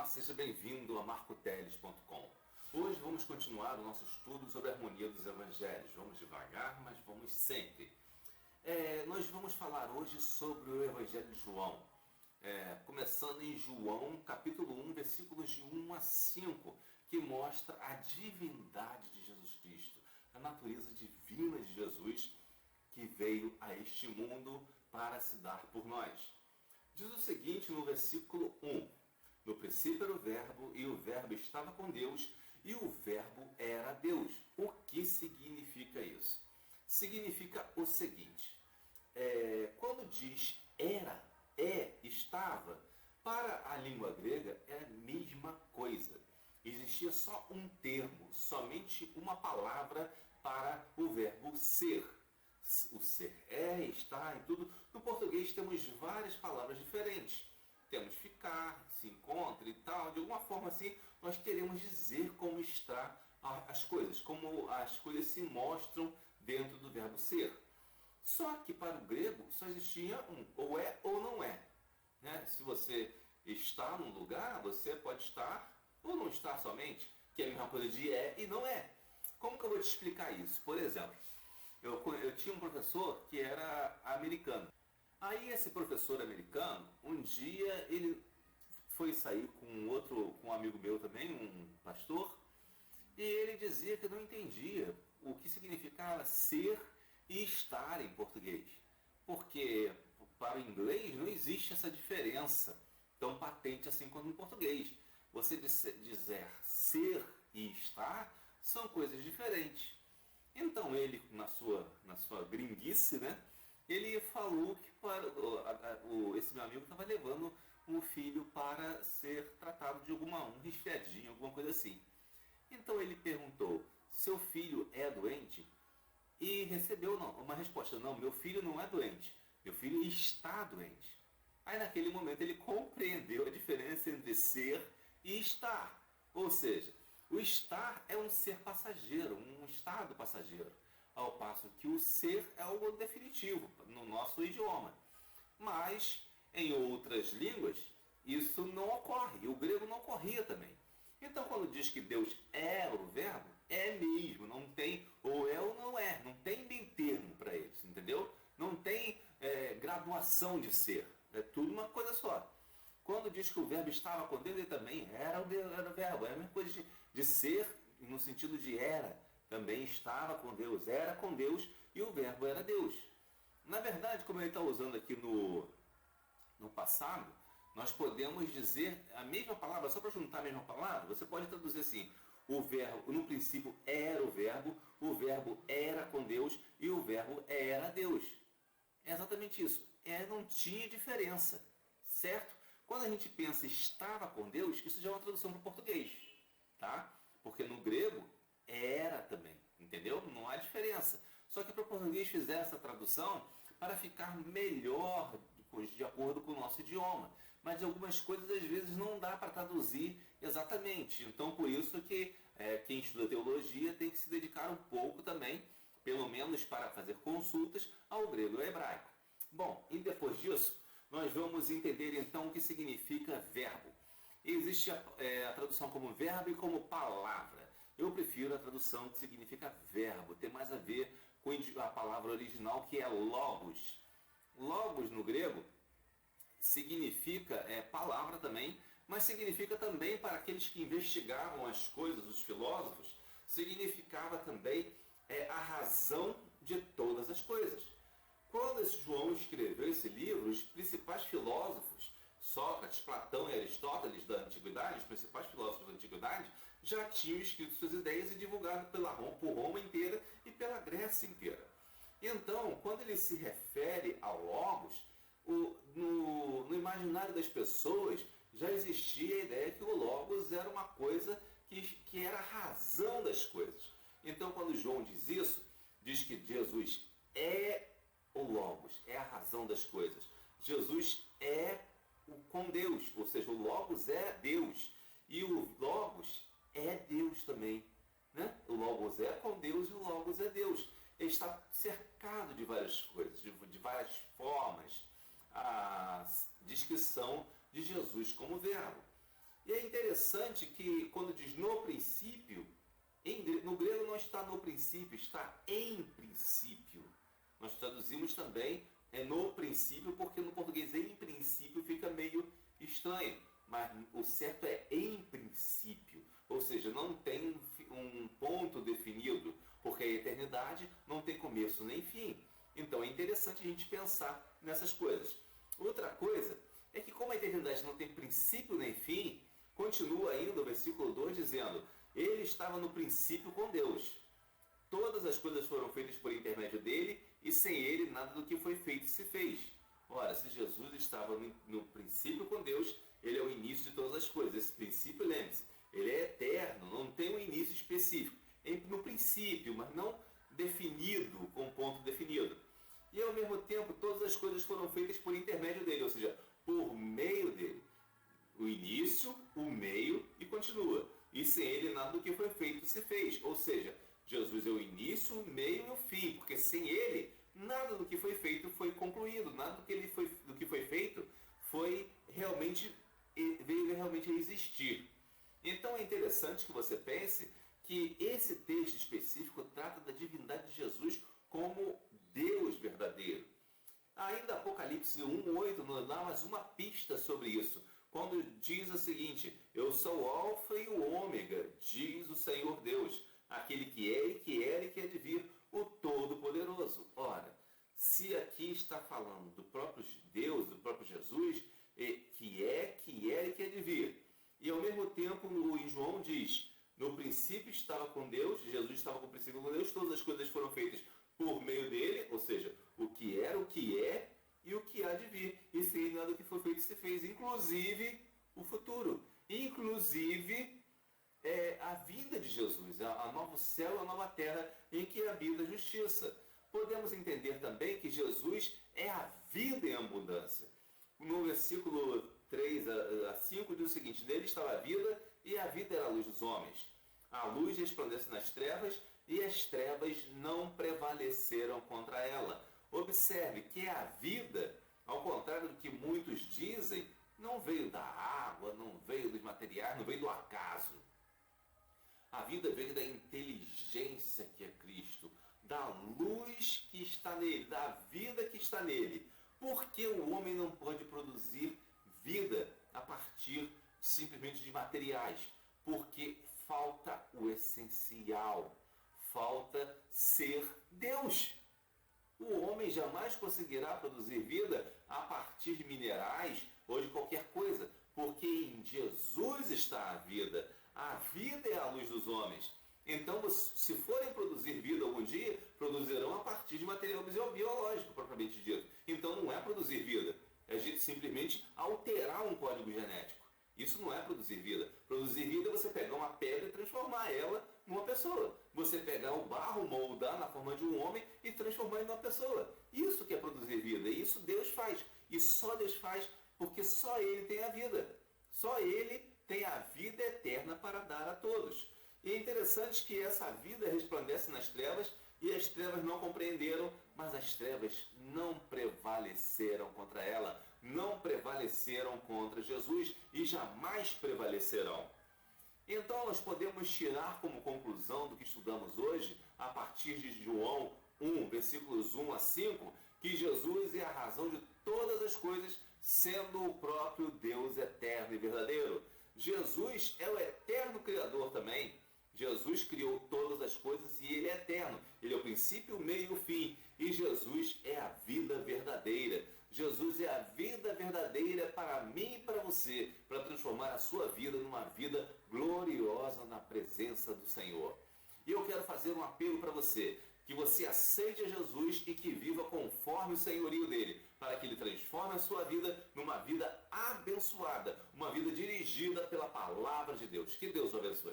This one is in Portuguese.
Olá, seja bem-vindo a marcoteles.com. Hoje vamos continuar o nosso estudo sobre a harmonia dos evangelhos. Vamos devagar, mas vamos sempre. Nós vamos falar hoje sobre o Evangelho de João. Começando em João, capítulo 1, versículos de 1 a 5, que mostra a divindade de Jesus Cristo, a natureza divina de Jesus, que veio a este mundo para se dar por nós. Diz o seguinte no versículo 1: No princípio era o Verbo, e o Verbo estava com Deus, e o Verbo era Deus. O que significa isso? Significa o seguinte: quando diz era, estava, para a língua grega é a mesma coisa. Existia só um termo, somente uma palavra para o verbo ser. O ser está e tudo. No português temos várias palavras diferentes. Temos ficar, se encontra e tal. De alguma forma assim, nós queremos dizer como está as coisas, como as coisas se mostram dentro do verbo ser. Só que para o grego só existia um, ou é ou não é. Né? Se você está num lugar, você pode estar ou não estar somente, que é a mesma coisa de é e não é. Como que eu vou te explicar isso? Por exemplo, eu tinha um professor que era americano. Aí esse professor americano, um dia ele foi sair com com um amigo meu também, um pastor, e ele dizia que não entendia o que significava ser e estar em português. Porque para o inglês não existe essa diferença tão patente assim quanto no português. Você dizer ser e estar são coisas diferentes. Então ele, na sua gringuice, né, ele falou que esse meu amigo estava levando o filho para ser tratado de um resfriadinho, alguma coisa assim. Então ele perguntou: seu filho é doente? E recebeu uma resposta: não, meu filho não é doente, meu filho está doente. Aí naquele momento ele compreendeu a diferença entre ser e estar. Ou seja, o estar é um ser passageiro, um estado passageiro, ao passo que o ser é algo definitivo no nosso idioma. Mas em outras línguas isso não ocorre, e o grego não ocorria também. Então quando diz que Deus é o verbo, é mesmo, não tem ou é ou não é, não tem meio termo para isso, entendeu? Não tem graduação de ser, é tudo uma coisa só. Quando diz que o verbo estava com Deus, ele também era o verbo. É a mesma coisa de ser, no sentido de era. Também estava com Deus, era com Deus, e o verbo era Deus. Na verdade, como ele está usando aqui no passado, nós podemos dizer a mesma palavra, só para juntar a mesma palavra, você pode traduzir assim: o verbo, no princípio era o verbo era com Deus, e o verbo era Deus. É exatamente isso. Não tinha diferença, certo? Quando a gente pensa estava com Deus, isso já é uma tradução para o português, tá? Porque no grego era também, entendeu? Não há diferença. Só que para o português fizeram essa tradução para ficar melhor de acordo com o nosso idioma. Mas algumas coisas às vezes não dá para traduzir exatamente. Então por isso que quem estuda teologia tem que se dedicar um pouco também, pelo menos para fazer consultas, ao grego e ao hebraico. Bom, e depois disso, nós vamos entender então o que significa verbo. Existe a tradução como verbo e como palavra. Eu prefiro a tradução que significa verbo, tem mais a ver com a palavra original, que é logos. Logos no grego significa palavra também, mas significa também, para aqueles que investigavam as coisas, os filósofos, significava também a razão de todas as coisas. Quando esse João escreveu esse livro, os principais filósofos, Sócrates, Platão e Aristóteles da Antiguidade, os principais filósofos da Antiguidade, já tinham escrito suas ideias e divulgado por Roma inteira e pela Grécia inteira. Então, quando ele se refere ao Logos, no imaginário das pessoas já existia a ideia que o Logos era uma coisa que era a razão das coisas. Então, quando João diz isso, diz que Jesus é o Logos, é a razão das coisas. Jesus é com Deus, ou seja, o Logos é Deus. E o Logos é Deus também. Né? O Logos é com Deus e o Logos é Deus. Ele está cercado de várias coisas, de várias formas. A descrição de Jesus como verbo. E é interessante que quando diz no princípio, no grego não está no princípio, está em princípio. Nós traduzimos também no princípio, porque no português em princípio fica meio estranho. Mas o certo é em princípio, ou seja, não tem um ponto definido, porque a eternidade não tem começo nem fim. Então é interessante a gente pensar nessas coisas. Outra coisa é que como a eternidade não tem princípio nem fim, continua ainda o versículo 2 dizendo: ele estava no princípio com Deus. Todas as coisas foram feitas por intermédio dele, e sem ele nada do que foi feito se fez. Ora, se Jesus estava no princípio com Deus, ele é o início de todas as coisas. Esse princípio, lembre-se, ele é eterno, não tem um início específico. No princípio, mas não definido, com ponto definido. E ao mesmo tempo, todas as coisas foram feitas por intermédio dele, ou seja, por meio dele. O início, o meio e continua. E sem ele nada do que foi feito se fez. Ou seja, Jesus é o início, o meio e o fim, porque sem ele nada do que foi feito foi concluído, nada do que foi feito veio realmente a existir. Então é interessante que você pense que esse texto específico trata da divindade de Jesus como Deus verdadeiro. Ainda Apocalipse 1:8 nos dá mais uma pista sobre isso, quando diz o seguinte: eu sou o Alfa e o Ômega, diz o Senhor Deus, aquele que é e que era e que há de vir, o Todo-Poderoso. Ora, se aqui está falando do próprio Deus, do próprio Jesus, que era e que há de vir, e ao mesmo tempo em João diz: no princípio estava com Deus, Jesus estava com o princípio com Deus, todas as coisas foram feitas por meio dele, ou seja, o que era, o que é e o que há de vir. E sem nada do que foi feito se fez, inclusive o futuro, inclusive a vinda de Jesus, a novo céu e a nova terra em que habita a justiça. Podemos entender também que Jesus é a vida em abundância. No versículo 3 a 5 diz o seguinte: nele estava a vida, e a vida era a luz dos homens. A luz resplandece nas trevas, e as trevas não prevaleceram contra ela. Observe que a vida, ao contrário do que muitos dizem, não veio da água, não veio dos materiais, não veio do acaso. A vida veio da inteligência que é Cristo, da luz que está nele, da vida que está nele. Por que o homem não pode produzir vida a partir simplesmente de materiais? Porque falta o essencial, falta ser Deus. O homem jamais conseguirá produzir vida a partir de minerais ou de qualquer coisa, porque em Jesus está a vida. A vida é a luz dos homens. Então, se forem produzir vida algum dia, produzirão a partir de material biológico, propriamente dito. Então, não é produzir vida, é simplesmente alterar um código genético. Isso não é produzir vida. Produzir vida é você pegar uma pedra e transformar ela numa pessoa. Você pegar o barro, moldar na forma de um homem e transformar ele numa pessoa. Isso que é produzir vida. E isso Deus faz. E só Deus faz porque só Ele tem a vida. Só Ele tem a vida eterna para dar a todos. E é interessante que essa vida resplandece nas trevas e as trevas não compreenderam, mas as trevas não prevaleceram contra ela, não prevaleceram contra Jesus e jamais prevalecerão. Então nós podemos tirar como conclusão do que estudamos hoje, a partir de João 1, versículos 1 a 5, que Jesus é a razão de todas as coisas, sendo o próprio Deus eterno e verdadeiro. Jesus é o eterno Criador também. Jesus criou todas as coisas e Ele é eterno. Ele é o princípio, o meio e o fim. E Jesus é a vida verdadeira. Jesus é a vida verdadeira para mim e para você, para transformar a sua vida numa vida gloriosa na presença do Senhor. E eu quero fazer um apelo para você, que você aceite a Jesus e que viva conforme o senhorio dele, para que ele transforme a sua vida numa vida abençoada, uma vida dirigida pela palavra de Deus. Que Deus o abençoe.